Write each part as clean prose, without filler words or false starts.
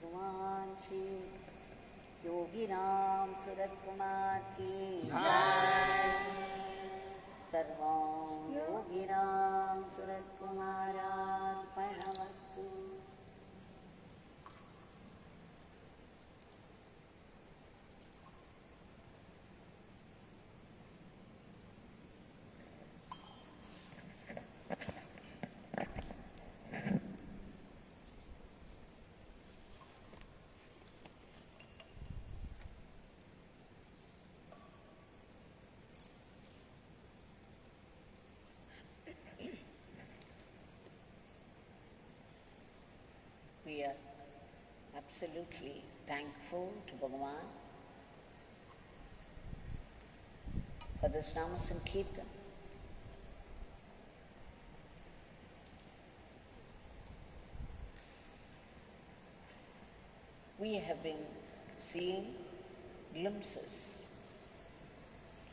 Bhagwan Yogi Ramsuratkumar ki Jai. Sarvam Yogi Ramsuratkumar Ashram We are absolutely thankful to Bhagavan for this Nama Sankirtan. We have been seeing glimpses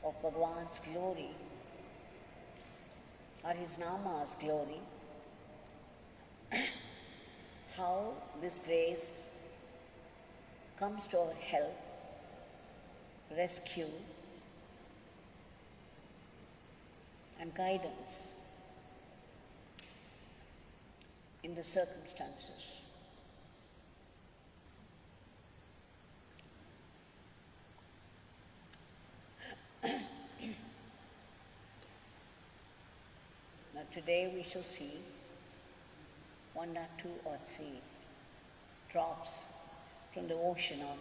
of Bhagavan's glory or his Nama's glory, how this grace comes to our help, rescue, and guidance in the circumstances. Now today we shall see one or two or three drops from the ocean of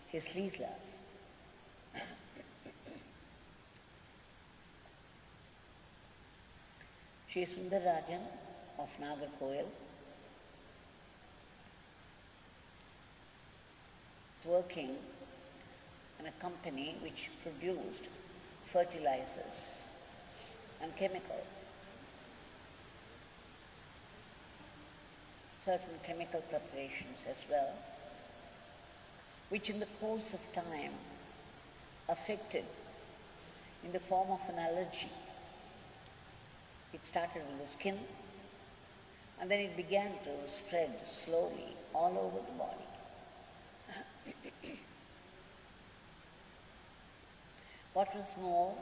his Leelas. She is Sundarajan of Nagarkoil. Is working in a company which produced fertilizers and chemicals. Certain chemical preparations as well, which in the course of time affected in the form of an allergy. It started with the skin and then it began to spread slowly all over the body. What was more,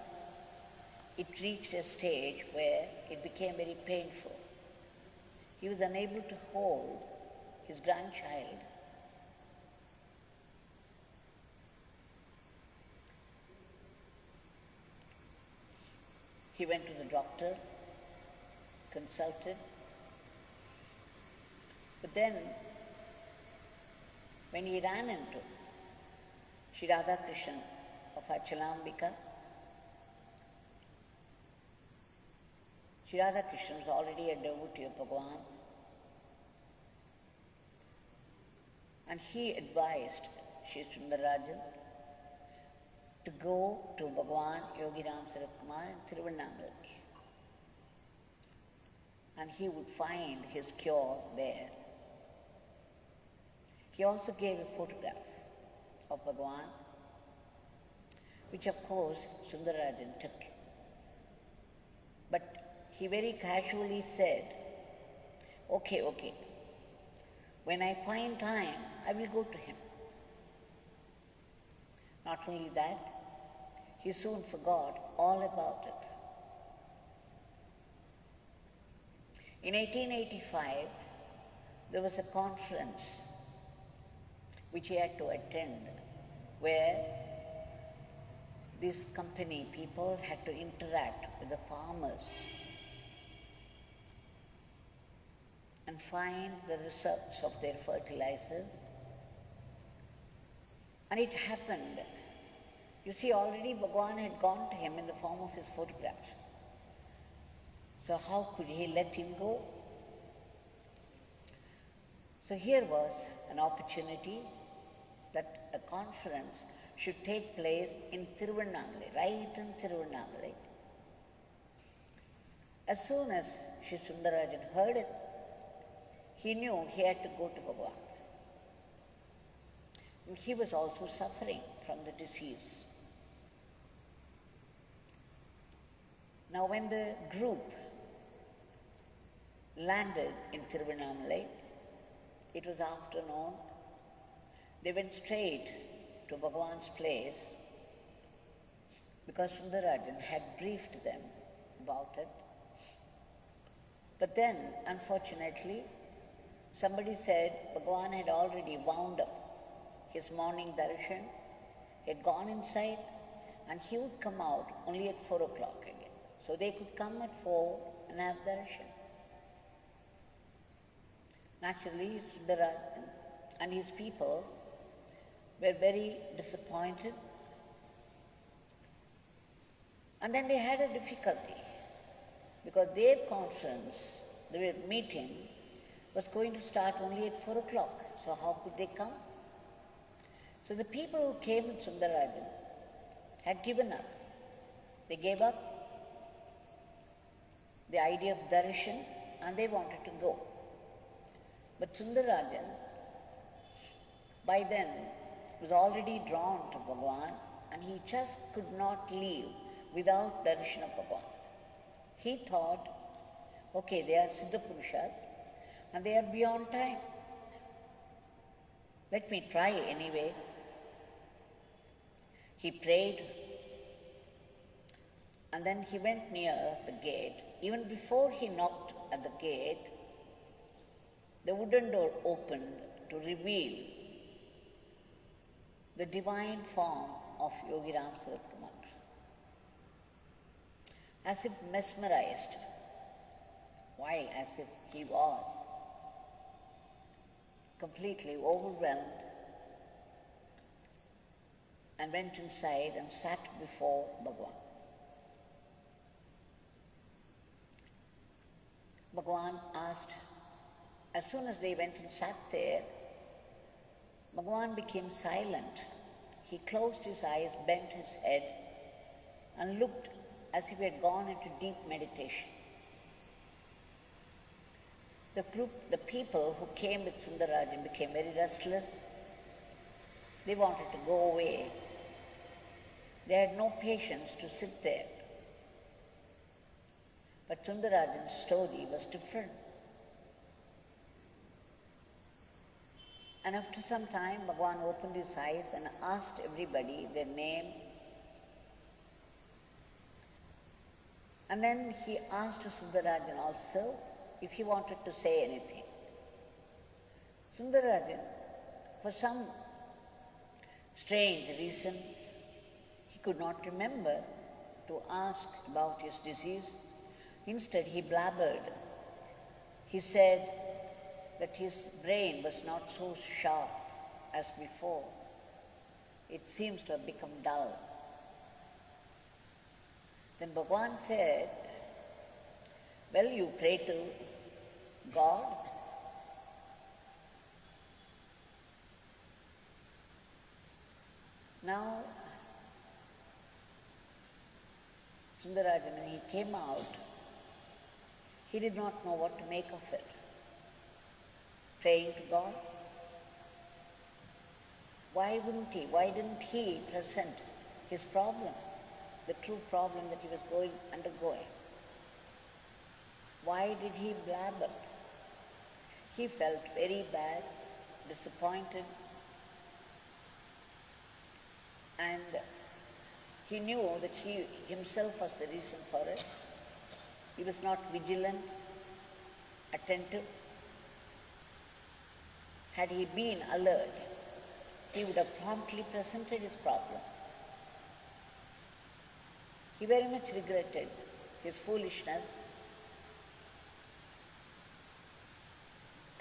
it reached a stage where it became very painful. He was unable to hold his grandchild. He went to the doctor, consulted, but then when he ran into Sri Radha Krishnan of Achalambika, Sri Radha Krishnan was already a devotee of Bhagavan, and he advised Sri Sundarajan to go to Bhagwan Yogi Ramsuratkumar in Thiruvanamalai, and he would find his cure there. He also gave a photograph of Bhagavan, which of course Sundarajan took. But he very casually said, okay, when I find time, I will go to him. Not only that, he soon forgot all about it. In 1885, there was a conference which he had to attend, where these company people had to interact with the farmers and find the results of their fertilizers. And it happened. You see, already Bhagavan had gone to him in the form of his photographs. So how could he let him go? So here was an opportunity that a conference should take place in Thiruvanamalai, right in Thiruvanamalai. As soon as Sri Sundarajan heard it, he knew he had to go to Bhagwan. And he was also suffering from the disease. Now when the group landed in Thiruvanamalai, it was afternoon. They went straight to Bhagwan's place because Sundarajan had briefed them about it. But then, unfortunately, somebody said Bhagwan had already wound up his morning darshan, he had gone inside, and he would come out only at 4 o'clock again. So they could come at 4 and have darshan. Naturally, Sundarajan and his people were very disappointed. And then they had a difficulty because their conference, their meeting, was going to start only at 4 o'clock. So how could they come? So the people who came with Sundarajan had given up. They gave up the idea of darshan and they wanted to go. But Sundarajan, by then, was already drawn to Bhagwan and he just could not leave without darshan of Bhagwan. He thought, okay, they are Siddha Purushas and they are beyond time. Let me try anyway. He prayed and then he went near the gate. Even before he knocked at the gate, the wooden door opened to reveal the divine form of Yogi Ramsuratkumar. As if mesmerized. Why? As if he was completely overwhelmed and went inside and sat before Bhagwan. Bhagwan asked, as soon as they went and sat there, Bhagwan became silent. He closed his eyes, bent his head, and looked as if he had gone into deep meditation. The people who came with Sundarajan became very restless. They wanted to go away. They had no patience to sit there. But Sundarajan's story was different. And after some time, Bhagwan opened his eyes and asked everybody their name. And then he asked Sundarajan also if he wanted to say anything. Sundarajan, for some strange reason, he could not remember to ask about his disease. Instead, he blabbered. He said that his brain was not so sharp as before. It seems to have become dull. Then Bhagwan said, well, you pray to God. Now, Sundarajan, when he came out, he did not know what to make of it. Praying to God? Why wouldn't he? Why didn't he present his problem, the true problem that he was undergoing? Why did he blabber? He felt very bad, disappointed, and he knew that he himself was the reason for it. He was not vigilant, attentive. Had he been alert, he would have promptly presented his problem. He very much regretted his foolishness.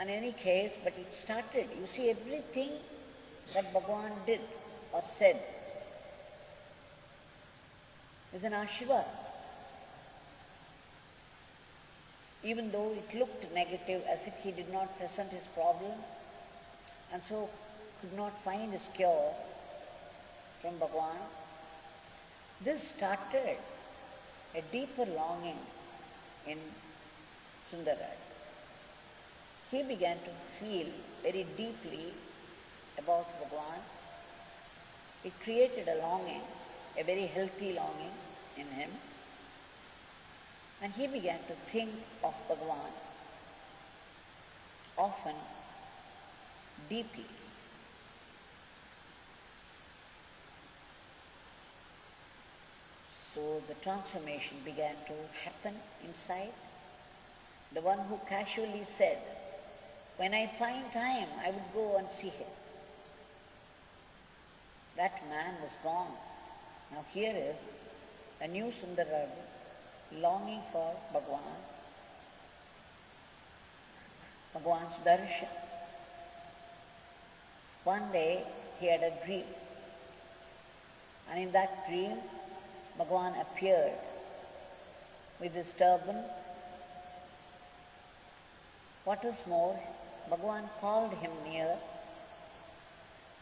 In any case, but it started. You see, everything that Bhagwan did or said is an Ashirvad. even though it looked negative, as if he did not present his problem and so could not find his cure from Bhagwan. This started a deeper longing in Sundaraj. He began to feel very deeply about Bhagwan. It created a longing, a very healthy longing in him. And he began to think of Bhagwan often, deeply. So the transformation began to happen inside. The one who casually said, "When I find time, I would go and see him." That man was gone. Now here is a new Sundaraj longing for Bhagwan, Bhagwan's darshan. One day he had a dream, and in that dream Bhagwan appeared with his turban. What was more, Bhagwan called him near,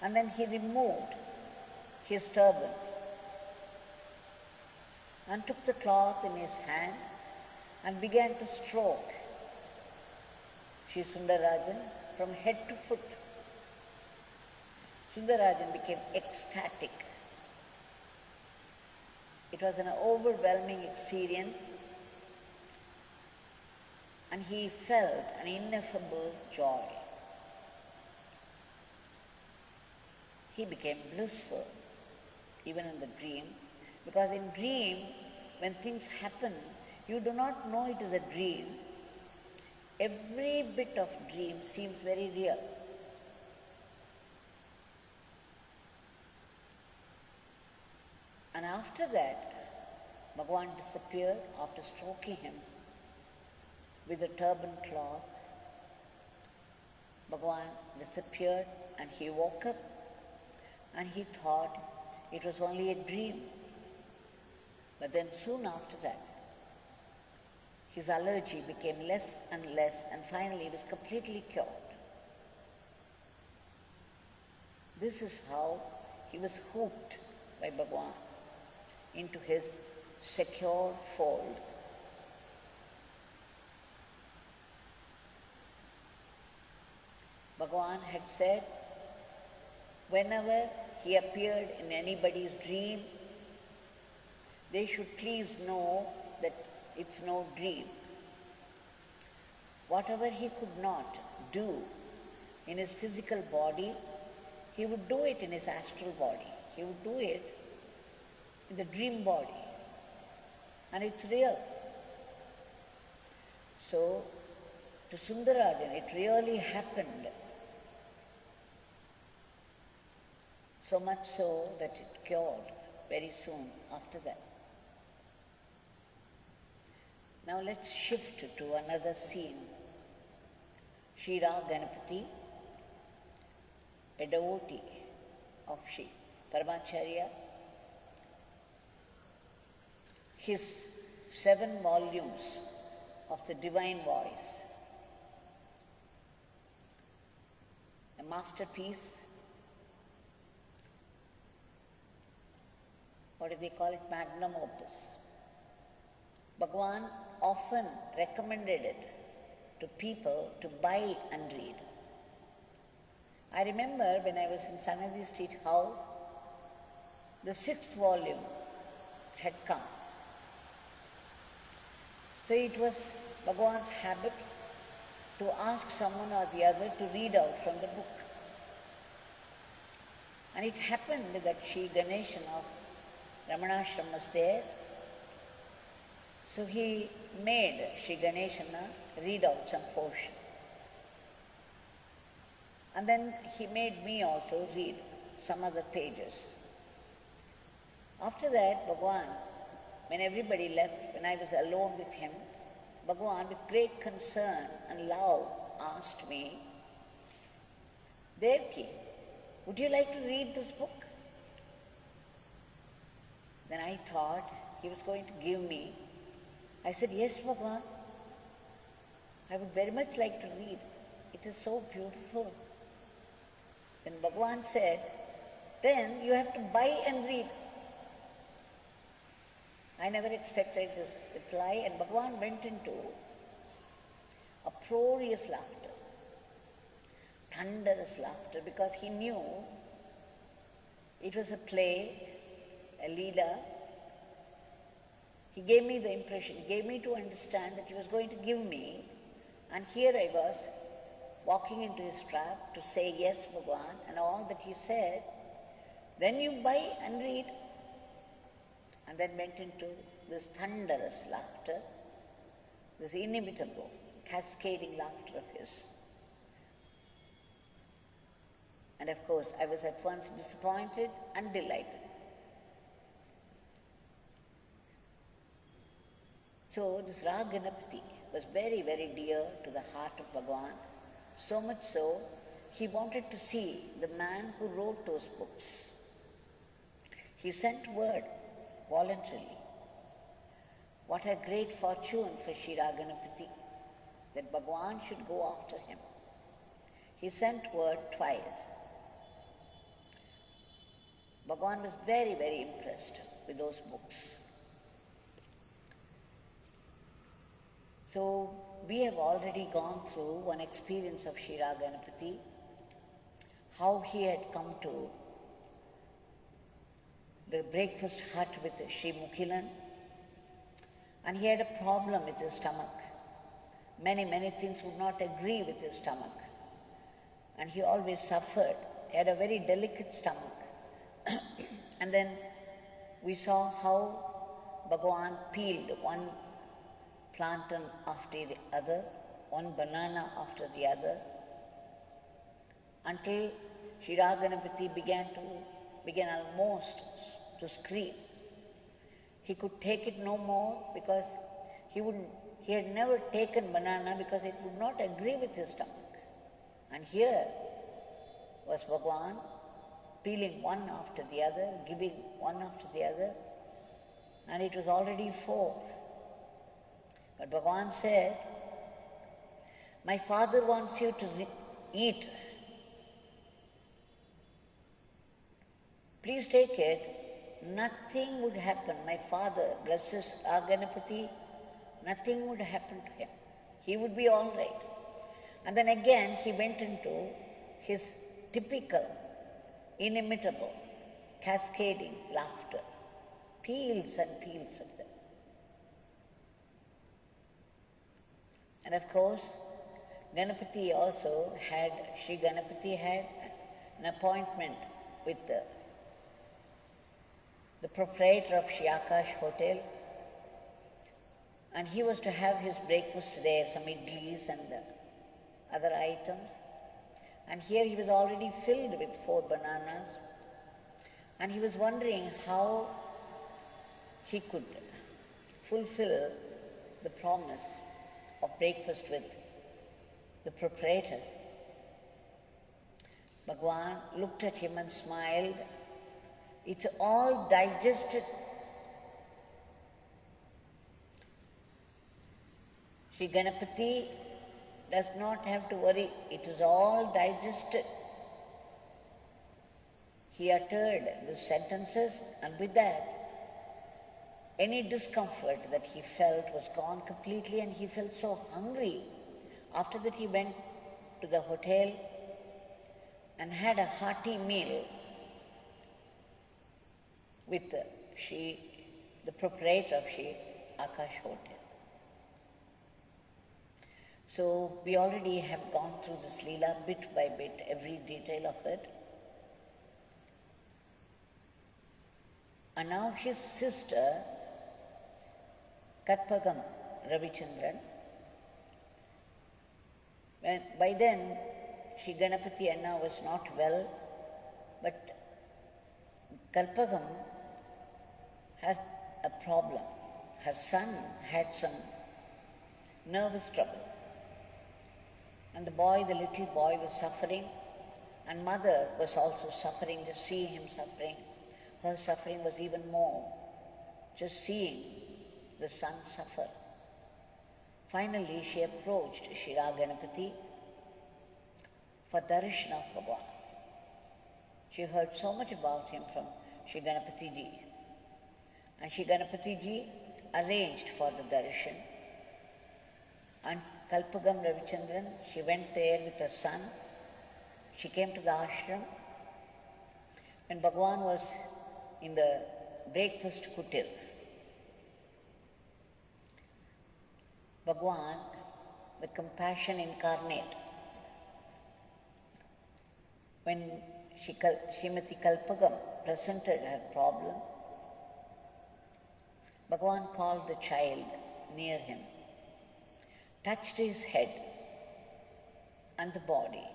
and then he removed his turban and took the cloth in his hand and began to stroke Sri Sundarajan from head to foot. Sundarajan became ecstatic. It was an overwhelming experience, and he felt an ineffable joy. He became blissful even in the dream, because in dream, when things happen, you do not know it is a dream. Every bit of dream seems very real. And after that, Bhagwan disappeared after stroking him with a turban cloth. Bhagwan disappeared and he woke up and he thought it was only a dream. But then soon after that, his allergy became less and less, and finally it was completely cured. This is how he was hooked by Bhagwan into his secure fold. Bhagwan had said, whenever he appeared in anybody's dream, they should please know that it's no dream. Whatever he could not do in his physical body, he would do it in his astral body. He would do it in the dream body. And it's real. So, to Sundarajan, it really happened. So much so that it cured very soon after that. Now let's shift to another scene. Shira Ganapati, a devotee of Shri Paramacharya, his 7 volumes of the Divine Voice, a masterpiece. What do they call it? Magnum opus. Bhagwan often recommended it to people to buy and read. I remember when I was in Sanadi Street House, the 6th volume had come. So it was Bhagwan's habit to ask someone or the other to read out from the book. And it happened that Sri Ganeshan of Ramanashram was there. So he made Sri Ganeshana read out some portion. And then he made me also read some other pages. After that, Bhagwan, when everybody left, when I was alone with him, Bhagwan, with great concern and love, asked me, "Devaki, would you like to read this book?" Then I thought he was going to give me. I said, "Yes, Bhagwan." I would very much like to read. It is so beautiful. Then Bhagwan said, then you have to buy and read. I never expected this reply, and Bhagwan went into uproarious laughter, thunderous laughter, because he knew it was a play, a leela. He gave me the impression, he gave me to understand that he was going to give me, and here I was walking into his trap to say, yes, Bhagwan, and all that he said. Then you buy and read. And then went into this thunderous laughter, this inimitable, cascading laughter of his. And of course, I was at once disappointed and delighted. So this Rag Ganapati was very, very dear to the heart of Bhagwan, so much so, he wanted to see the man who wrote those books. He sent word voluntarily. What a great fortune for Sri Rag Ganapati that Bhagwan should go after him. He sent word twice. Bhagwan was very, very impressed with those books. So we have already gone through one experience of Sri Rag Ganapati, how he had come to the breakfast hut with Sri Mukhilan, and he had a problem with his stomach. Many, many things would not agree with his stomach, and he always suffered. He had a very delicate stomach. And then we saw how Bhagwan peeled one plantain after the other, one banana after the other, until Sri Rag Ganapati began almost to scream. He could take it no more because he had never taken banana because it would not agree with his stomach. And here was Bhagwan peeling one after the other, giving one after the other, and it was already 4. But Bhagwan said, my father wants you to eat. Please take it. Nothing would happen. My father, bless his Rag Ganapati, nothing would happen to him. He would be all right. And then again he went into his typical, inimitable, cascading laughter. Peals and peals of them. And of course, Ganapati also had, Sri Ganapati had an appointment with the proprietor of Sri Akash Hotel, and he was to have his breakfast there, some idlis and other items. And here he was already filled with 4 bananas, and he was wondering how he could fulfill the promise of breakfast with the proprietor. Bhagwan looked at him and smiled. It's all digested. Sri Ganapati does not have to worry. It is all digested. He uttered the sentences, and with that, any discomfort that he felt was gone completely, and he felt so hungry. After that he went to the hotel and had a hearty meal with the proprietor of Sri Akash Hotel. So we already have gone through this Leela bit by bit, every detail of it. And now his sister, Katpagam Ravichandran, by then Sri Ganapati Anna was not well, but Kalpagam has a problem. Her son had some nervous trouble. And the little boy was suffering, and mother was also suffering, just seeing him suffering. Her suffering was even more, just seeing the son suffer. Finally, she approached Shira Ganapati for darshan of Bhagwan. She heard so much about him from Shri Ganapati ji. And Shri Ganapati ji arranged for the darshan. And Kalpagam Ravichandran, she went there with her son. She came to the ashram. When Bhagwan was in the breakfast kutir, Bhagwan, the compassion incarnate, when Srimati Kalpagam presented her problem, Bhagwan called the child near him, touched his head and the body,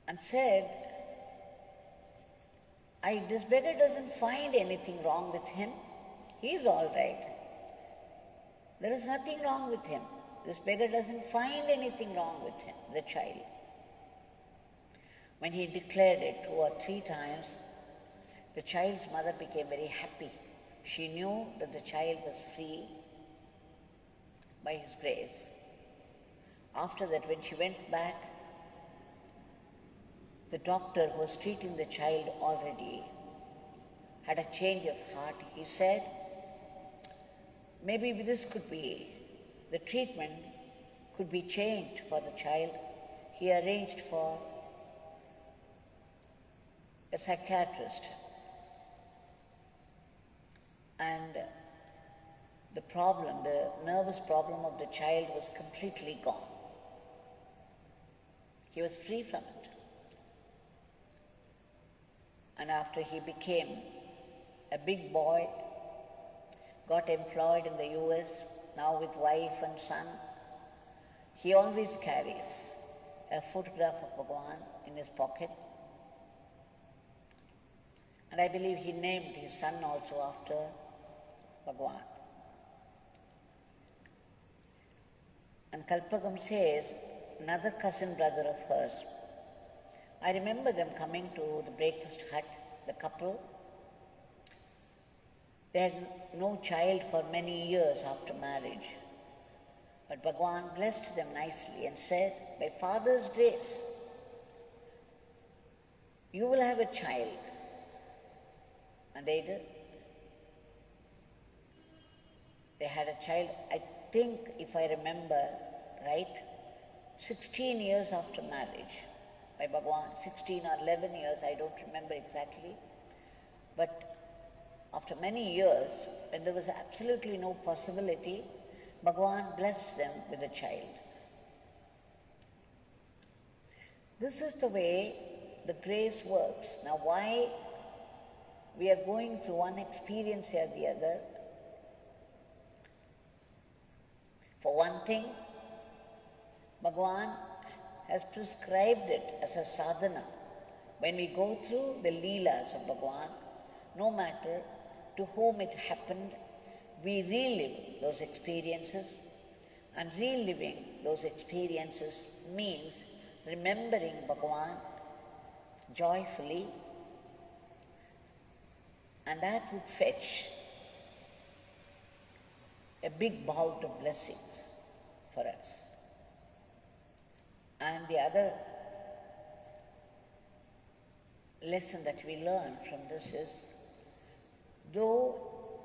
and said, this beggar doesn't find anything wrong with him. He's all right. There is nothing wrong with him. This beggar doesn't find anything wrong with him, the child. When he declared it 2 or 3 times, the child's mother became very happy. She knew that the child was free by his grace. After that, when she went back, the doctor who was treating the child already had a change of heart. He said, maybe this could be, the treatment could be changed for the child. He arranged for a psychiatrist. And the problem, the nervous problem of the child was completely gone. He was free from it. And after he became a big boy, got employed in the US, now with wife and son, he always carries a photograph of Bhagwan in his pocket. And I believe he named his son also after Bhagwan. And Kalpagam says, another cousin brother of hers, I remember them coming to the breakfast hut, the couple. They had no child for many years after marriage. But Bhagwan blessed them nicely and said, by Father's grace, you will have a child. And they did. They had a child, I think, if I remember right, 16 years after marriage. By Bhagwan, 16 or 11 years, I don't remember exactly. But after many years, when there was absolutely no possibility, Bhagwan blessed them with a child. This is the way the grace works. Now, why we are going through one experience or the other? For one thing, Bhagwan has prescribed it as a sadhana. When we go through the leelas of Bhagwan, no matter to whom it happened, we relive those experiences, and reliving those experiences means remembering Bhagwan joyfully, and that would fetch a big bout of blessings for us. And the other lesson that we learn from this is, though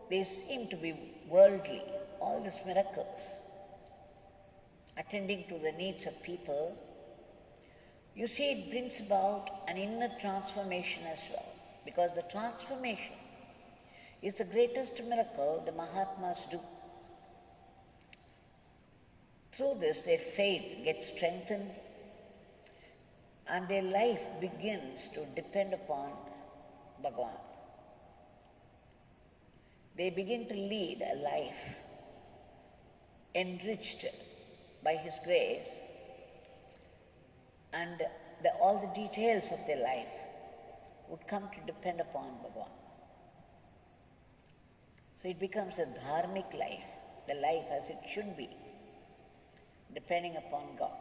they seem to be worldly, all these miracles, attending to the needs of people, you see it brings about an inner transformation as well, because the transformation is the greatest miracle the Mahatmas do. Through this, their faith gets strengthened and their life begins to depend upon Bhagwan. They begin to lead a life enriched by His grace, and all the details of their life would come to depend upon Bhagwan. So it becomes a dharmic life, the life as it should be, depending upon God.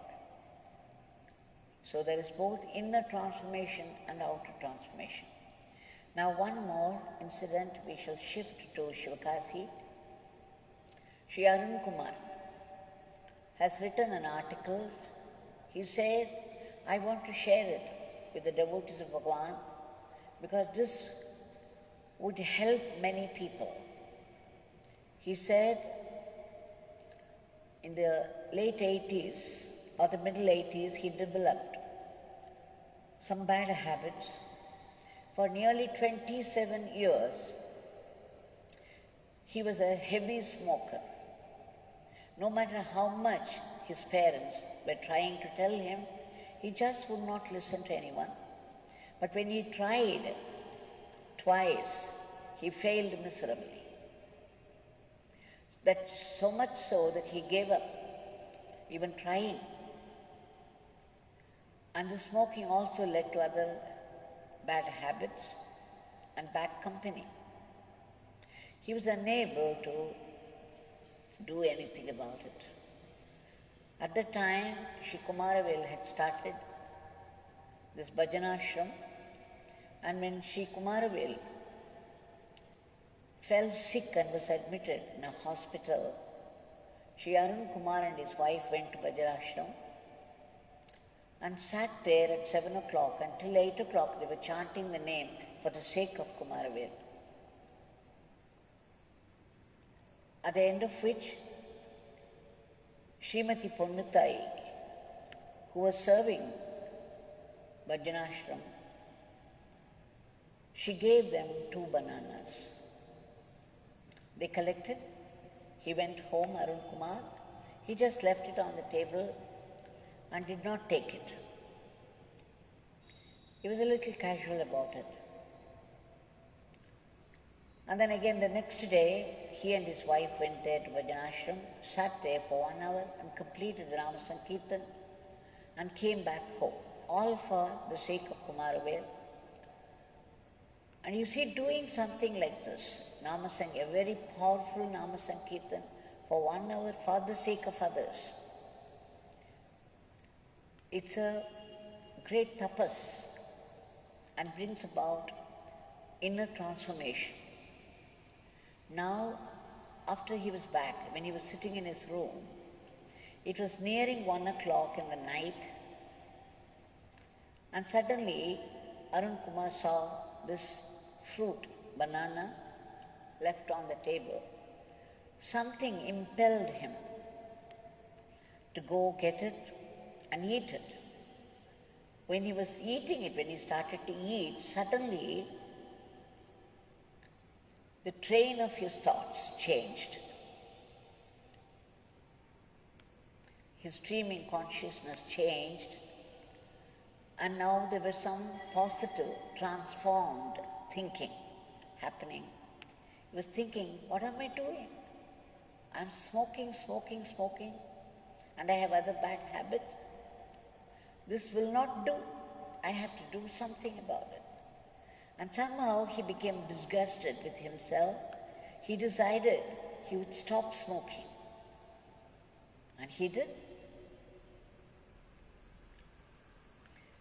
So there is both inner transformation and outer transformation. Now one more incident, we shall shift to Shivakasi. Sri Arun Kumar has written an article. He says, I want to share it with the devotees of Bhagwan because this would help many people. He said in the late 80s or the middle 80s, he developed some bad habits. For nearly 27 years, he was a heavy smoker. No matter how much his parents were trying to tell him, he just would not listen to anyone. But when he tried twice, he failed miserably. That so much so that he gave up even trying. And the smoking also led to other bad habits and bad company. He was unable to do anything about it. At that time, Sri Kumaravel had started this bhajan ashram, and when Sri Kumaravel fell sick and was admitted in a hospital, Sri Arun Kumar and his wife went to bhajan ashram and sat there at 7 o'clock until 8 o'clock. They were chanting the name for the sake of Kumaravel. At the end of which, Srimati Ponnutai, who was serving bhajan ashram, she gave them 2 bananas. They collected. He went home, Arun Kumar. He just left it on the table and did not take it. He was a little casual about it. And then again the next day, he and his wife went there to bhajan ashram, sat there for 1 hour and completed the Nama Sankirtan and came back home, all for the sake of Kumaravel. And you see, doing something like this, Nama Sankirtan, a very powerful Nama Sankirtan for 1 hour for the sake of others, it's a great tapas and brings about inner transformation. Now, after he was back, when he was sitting in his room, it was nearing 1 o'clock in the night, and suddenly Arun Kumar saw this fruit, banana, left on the table. Something impelled him to go get it and eat it. When he was eating it, when he started to eat, suddenly the train of his thoughts changed. His dreaming consciousness changed, and now there was some positive, transformed thinking happening. He was thinking, what am I doing? I'm smoking, and I have other bad habits. This will not do. I have to do something about it. And somehow he became disgusted with himself. He decided he would stop smoking. And he did.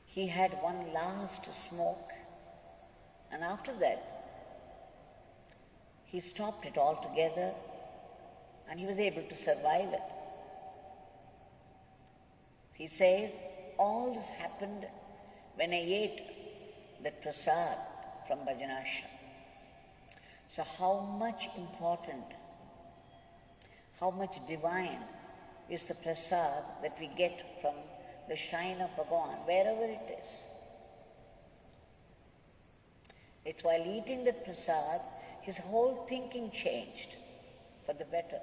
He had one last smoke, and after that, he stopped it altogether, and he was able to survive it. He says, all this happened when I ate that prasad from bhajan ashram. So how much important, how much divine is the prasad that we get from the shrine of Bhagwan, wherever it is. It's while eating the prasad, his whole thinking changed for the better.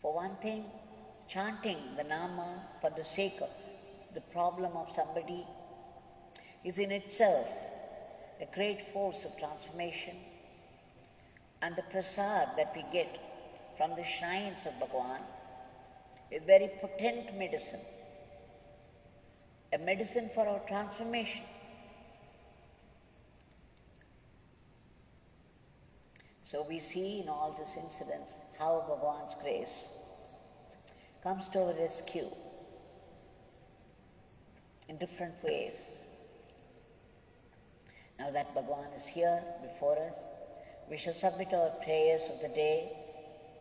For one thing, chanting the Nama for the sake of the problem of somebody is in itself a great force of transformation, and the prasad that we get from the shrines of Bhagwan is very potent medicine, a medicine for our transformation. So we see in all these incidents how Bhagwan's grace comes to our rescue in different ways. Now that Bhagwan is here before us, We shall submit our prayers of the day